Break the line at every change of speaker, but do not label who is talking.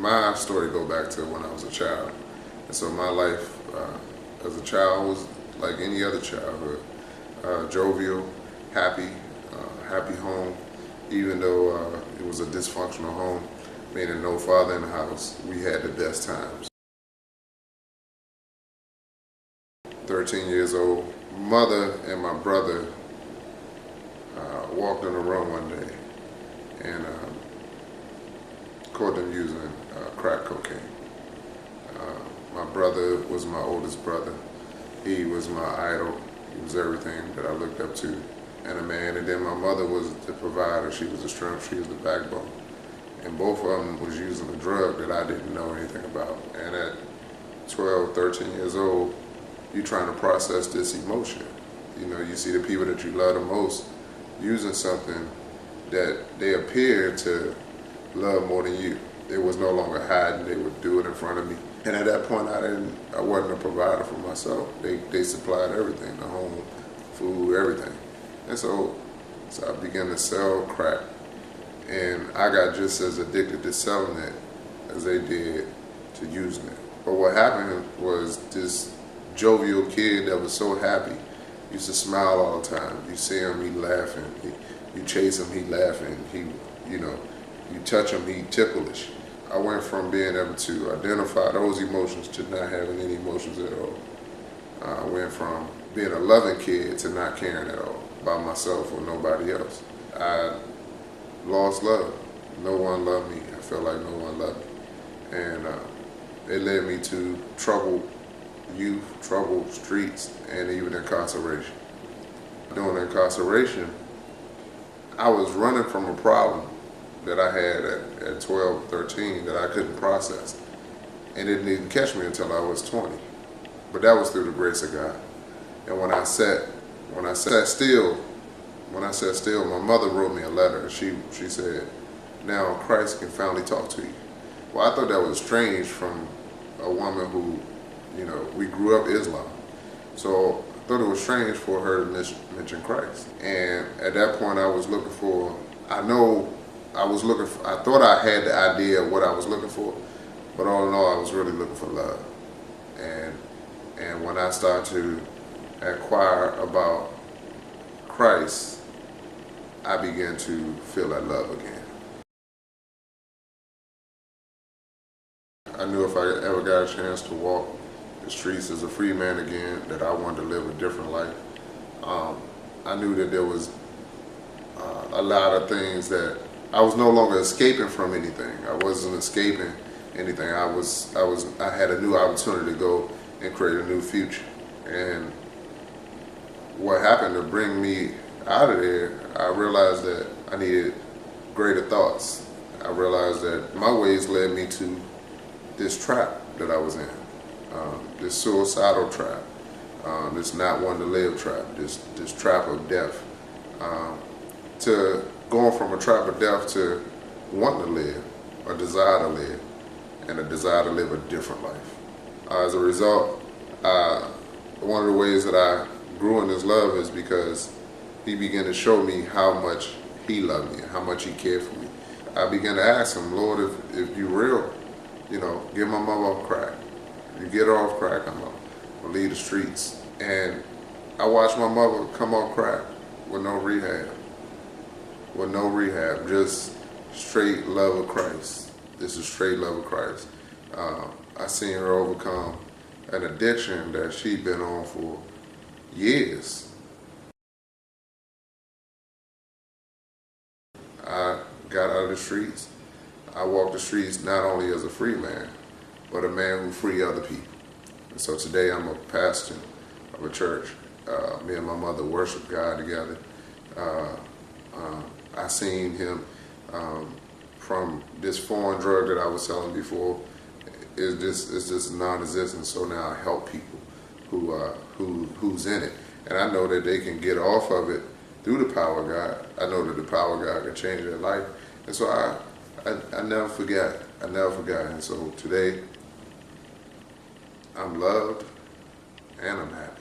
My story go back to when I was a child. And so my life as a child was like any other childhood. Jovial, happy, happy home. Even though it was a dysfunctional home, meaning no father in the house, we had the best times. 13 years old, mother and my brother walked in the room one day and caught them using crack cocaine. My brother was my oldest brother. He was my idol. He was everything that I looked up to and a man. And then my mother was the provider. She was the strength. She was the backbone. And both of them was using a drug that I didn't know anything about. And at 12, 13 years old, you're trying to process this emotion. You know, you see the people that you love the most using something that they appear to love more than you. It was no longer hiding. They would do it in front of me. And at that point, I wasn't a provider for myself. They supplied everything, the home, food, everything. And so I began to sell crack. And I got just as addicted to selling it as they did to using it. But what happened was this jovial kid that was so happy, used to smile all the time. You see him, he laughing. You chase him, he laughing. You touch him, he ticklish. I went from being able to identify those emotions to not having any emotions at all. I went from being a loving kid to not caring at all about myself or nobody else. I lost love. No one loved me. I felt like no one loved me. And it led me to troubled youth, troubled streets, and even incarceration. During incarceration, I was running from a problem that I had at 12, 13 that I couldn't process. And it didn't even catch me until I was 20. But that was through the grace of God. And when I sat still, my mother wrote me a letter. She said, now Christ can finally talk to you. Well, I thought that was strange from a woman who, we grew up Islam. So I thought it was strange for her to mention Christ. And at that point I was looking for, I thought I had the idea of what I was looking for, but all in all I was really looking for love. And when I started to inquire about Christ, I began to feel that love again. I knew if I ever got a chance to walk the streets as a free man again, that I wanted to live a different life. I knew that there was a lot of things that I was no longer escaping from anything. I wasn't escaping anything. I had a new opportunity to go and create a new future. And what happened to bring me out of there, I realized that I needed greater thoughts. I realized that my ways led me to this trap that I was in, this suicidal trap, this not wanting to live trap, this trap of death, to going from a trap of death to wanting to live, a desire to live, and a desire to live a different life. As a result, one of the ways that I grew in this love is because he began to show me how much he loved me, how much he cared for me. I began to ask him, Lord, if you real, get my mother off crack. If you get her off crack, I'm gonna leave the streets. And I watched my mother come off crack with no rehab. Just straight love of Christ. This is straight love of Christ. I seen her overcome an addiction that she'd been on for years. I got out of the streets. I walked the streets not only as a free man, but a man who free other people. And so today I'm a pastor of a church. Me and my mother worship God together. I seen him from this foreign drug that I was selling before. It's just non-existent. So now I help people who's in it, and I know that they can get off of it through the power of God. I know that the power of God can change their life, and so I never forgot. And so today I'm loved and I'm happy.